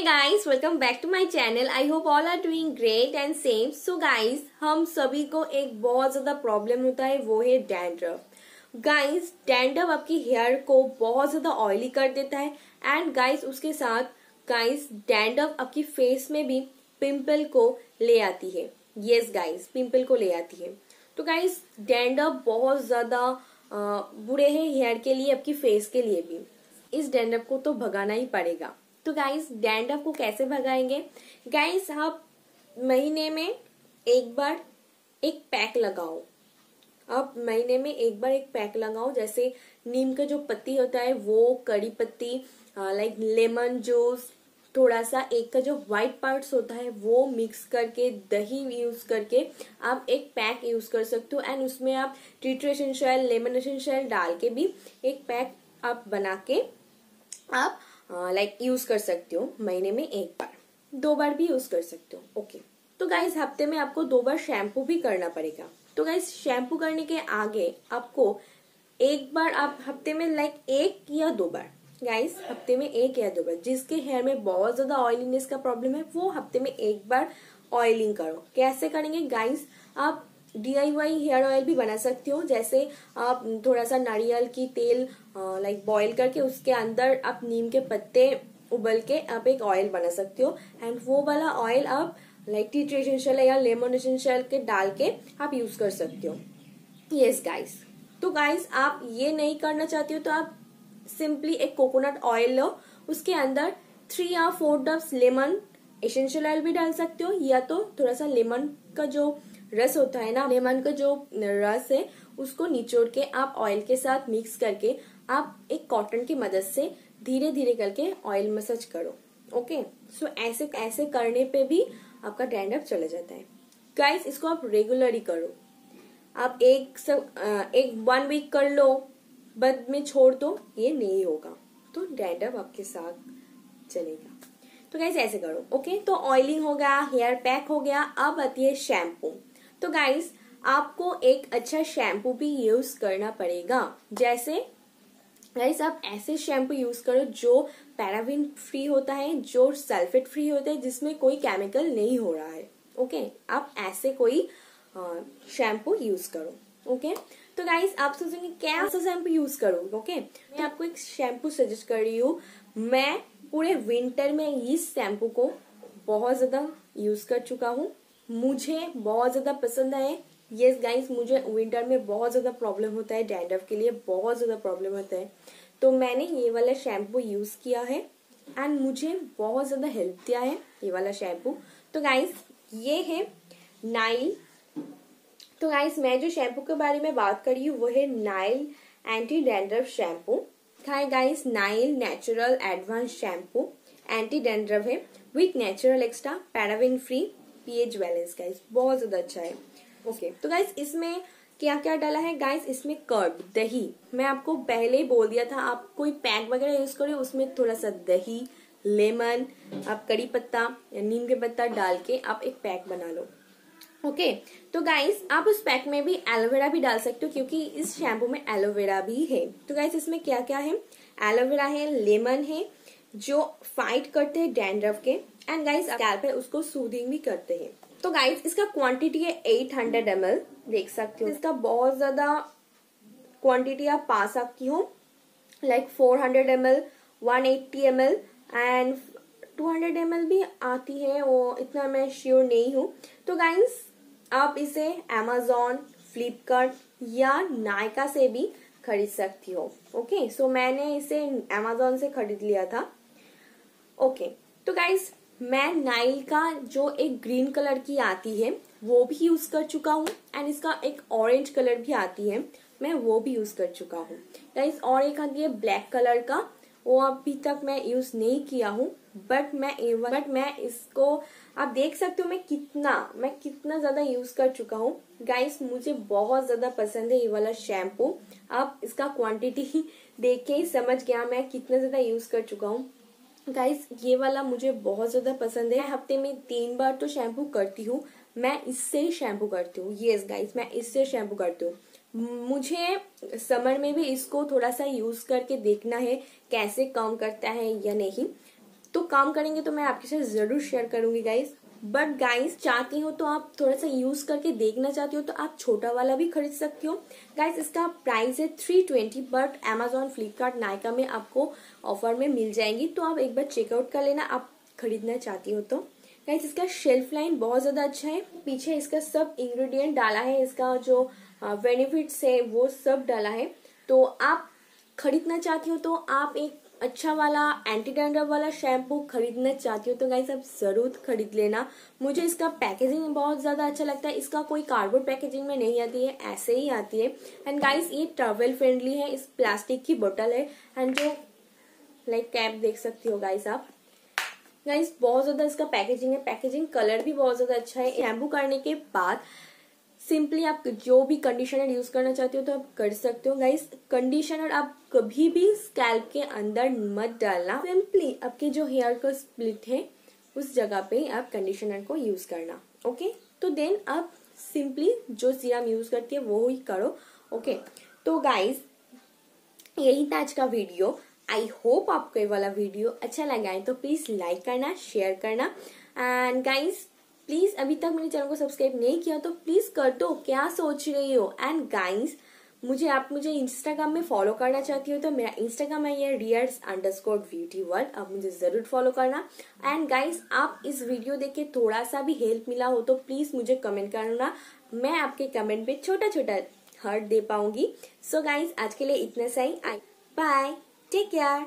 guys, welcome back to my channel. I hope all are doing great and same. So guys, हम सभी को एक बहुत ज्यादा प्रॉब्लम होता है, वो है डैंड्रफ। गाइस, डैंड्रफ आपकी हेयर को बहुत ज्यादा ऑयली कर देता है एंड गाइस उसके साथ गाइस डैंड्रफ आपकी फेस में भी पिंपल को ले आती है। यस गाइस, पिंपल को ले आती है। तो गाइस, डैंड्रफ बहुत ज्यादा बुरे हैं हेयर के लिए, आपकी फेस के लिए भी। इस डैंड्रफ को तो भगाना ही पड़ेगा। तो गाइस, डैंड्रफ को कैसे भगाएंगे? गाइस, आप महीने में एक बार एक पैक लगाओ। आप महीने में एक बार एक पैक लगाओ, जैसे नीम का जो पत्ती होता है वो, कड़ी पत्ती, लाइक लेमन जूस, थोड़ा सा एक का जो व्हाइट पार्ट्स होता है वो मिक्स करके, दही यूज करके आप एक पैक यूज कर सकते हो एंड उसमें आप tea tree essential, lemon essential डाल के भी एक पैक आप बना के आप लाइक यूज कर सकते हो। महीने में एक बार, 2 बार भी यूज कर सकते हो। ओके, तो गाइस हफ्ते में आपको 2 बार शैम्पू भी करना पड़ेगा। तो गाइस, शैम्पू करने के आगे आपको एक बार आप हफ्ते में लाइक 1 या 2 बार, गाइस हफ्ते में 1 या 2 बार, जिसके हेयर में बहुत ज्यादा ऑयलीनेस का प्रॉब्लम है वो हफ्ते में एक बार ऑयलिंग करो। कैसे करेंगे गाइस? आप DIY हेयर ऑयल भी बना सकते हो। जैसे आप थोड़ा सा नारियल की तेल लाइक बॉईल करके उसके अंदर आप नीम के पत्ते उबल के आप एक ऑयल बना सकते हो एंड वो वाला ऑयल आप लाइक टी ट्री एसेंशियल या लेमन एसेंशियल के डाल के आप यूज कर सकते हो। यस गाइस, तो गाइस आप ये नहीं करना चाहते हो तो आप सिंपली एक कोकोनट ऑयल लो, उसके अंदर 3 या 4 ड्रॉप्स लेमन एसेंशियल ऑयल भी डाल सकते हो, या तो थोड़ा सा लेमन का जो रस होता है ना, लेमन का जो रस है उसको निचोड़ के आप ऑयल के साथ मिक्स करके आप एक कॉटन की मदद से धीरे धीरे करके ऑयल मसाज करो। ओके, सो ऐसे करने पे भी आपका डैंड्रफ चला जाता है। गाइस, इसको आप रेगुलरली करो। आप एक 1 वीक कर लो, बाद में छोड़ दो, ये नहीं होगा, तो डैंड्रफ आपके साथ चलेगा। तो गाइस ऐसे करो। ओके, तो ऑयलिंग हो गया, हेयर पैक हो गया, अब आती है शैम्पू। तो गाइस, आपको एक अच्छा शैम्पू भी यूज करना पड़ेगा। जैसे गाइस, आप ऐसे शैम्पू यूज करो जो पैराबेन फ्री होता है, जो सल्फेट फ्री होता है, जिसमें कोई केमिकल नहीं हो रहा है। ओके, आप ऐसे कोई शैम्पू यूज करो। ओके, तो गाइस आप सोचेंगे क्या सा शैम्पू यूज करूँ? ओके, मैं आपको एक शैम्पू सजेस्ट कर रही हूँ। मैं पूरे विंटर में इस शैम्पू को बहुत ज्यादा यूज कर चुका हूँ, मुझे बहुत ज्यादा पसंद है। यस गाइस, मुझे विंटर में बहुत ज्यादा प्रॉब्लम होता है, डैंड्रफ के लिए बहुत ज्यादा प्रॉब्लम होता है, तो मैंने ये वाला शैम्पू यूज किया है एंड मुझे बहुत ज्यादा हेल्प दिया है ये वाला शैम्पू। तो गाइस, ये है नाइल। तो गाइस, मैं जो शैम्पू के बारे में बात कर रही हूँ वो है Nile anti dandruff shampoo. Hi guys, Nile natural advance shampoo anti dandruff है with natural extra, paraben free, pH balance. Guys बहुत ज्यादा अच्छा है। ओके, तो गाइस इसमें क्या क्या डाला है? गाइस इसमें कर्ड, दही, मैं आपको पहले ही बोल दिया था, आप कोई पैक वगैरह यूज करो उसमें थोड़ा सा दही, लेमन, आप कड़ी पत्ता या नीम के पत्ता डाल के आप एक पैक बना लो। ओके, तो गाइस आप उस पैक में भी एलोवेरा भी डाल सकते हो, क्योंकि इस शैम्पू में एलोवेरा भी है। तो गाइस इसमें क्या क्या है? एलोवेरा है, लेमन है, जो फाइट करते हैं डैंड्रफ के, एंड गाइस स्कैल्प पे उसको सूदिंग भी करते हैं। तो गाइस इसका क्वांटिटी है 800 ml, देख सकते हो। इसका बहुत ज्यादा क्वांटिटी आप पा सकती हो, like 400 ml, 180 ml and 200 ml भी आती है, वो इतना मैं श्योर नहीं हूँ। तो गाइस आप इसे Amazon, फ्लिपकार्ट या नायका से भी खरीद सकती हो। ओके, सो मैंने इसे Amazon से खरीद लिया था। ओके, तो गाइस मैं नाइल का जो एक ग्रीन कलर की आती है वो भी यूज कर चुका हूँ एंड इसका एक ऑरेंज कलर भी आती है, मैं वो भी यूज कर चुका हूँ। गाइस, और एक आती है ब्लैक कलर का, वो अभी तक मैं यूज नहीं किया हूँ, बट मैं इसको आप देख सकते हो मैं कितना ज्यादा यूज कर चुका हूँ। गाइस मुझे बहुत ज्यादा पसंद है ये वाला शैम्पू। आप इसका क्वांटिटी देख के ही समझ गया मैं कितना ज्यादा यूज कर चुका हूँ। गाइस ये वाला मुझे बहुत ज्यादा पसंद है। हफ्ते में 3 बार तो शैम्पू करती हूँ, मैं इससे ही शैम्पू करती हूँ। यस गाइस, मैं इससे शैम्पू करती हूँ। मुझे समर में भी इसको थोड़ा सा यूज करके देखना है कैसे काम करता है या नहीं। तो काम करेंगे तो मैं आपके साथ जरूर शेयर करूंगी गाइज। बट गाइज चाहती हो तो आप थोड़ा सा यूज करके देखना चाहती हो तो आप छोटा वाला भी खरीद सकती हो गाइज। इसका प्राइस है 320, बट Amazon, फ्लिपकार्ट, नायका में आपको ऑफर में मिल जाएंगी, तो आप एक बार चेकआउट कर लेना आप खरीदना चाहती हो तो। गाइज इसका शेल्फ लाइन बहुत ज्यादा अच्छा है, पीछे इसका सब इंग्रेडिएंट डाला है, इसका जो बेनिफिट्स है वो सब डाला है। तो आप खरीदना चाहती हो तो आप एक अच्छा वाला एंटी डैंड्रफ वाला शैम्पू खरीदना चाहती हो तो गाइस आप जरूर खरीद लेना। मुझे इसका पैकेजिंग बहुत ज्यादा अच्छा लगता है, इसका कोई कार्डबोर्ड पैकेजिंग में नहीं आती है, ऐसे ही आती है। एंड गाइस ये ट्रैवल फ्रेंडली है, इस प्लास्टिक की बोतल है एंड जो लाइक कैप देख सकती हो गाइस आप। गाइस बहुत ज्यादा इसका पैकेजिंग है, पैकेजिंग कलर भी बहुत ज्यादा अच्छा है। शैम्पू करने के बाद सिंपली आप जो भी कंडीशनर यूज करना चाहते हो तो आप कर सकते हो गाइस। कंडीशनर आप कभी भी स्कैल्प के अंदर मत डालना, सिंपली आपके जो हेयर का स्प्लिट है उस जगह पे आप कंडीशनर को यूज करना। ओके, तो देन आप सिंपली जो सीरम यूज करती है वो ही करो। ओके, तो गाइस यही था आज का वीडियो। आई होप आपको ये वाला वीडियो अच्छा लगा है तो प्लीज लाइक करना, शेयर करना एंड गाइस प्लीज अभी तक मेरे चैनल को सब्सक्राइब नहीं किया तो प्लीज कर दो, क्या सोच रही हो। एंड गाइस मुझे इंस्टाग्राम में फॉलो करना चाहती हो तो मेरा इंस्टाग्राम है ये rears_beautyworld, आप मुझे जरूर फॉलो करना। एंड गाइस आप इस वीडियो देख के थोड़ा सा भी हेल्प मिला हो तो प्लीज मुझे कमेंट करना, मैं आपके कमेंट पे छोटा छोटा हार्ट दे पाऊंगी। सो गाइस आज के लिए इतना सही, बाय, टेक केयर।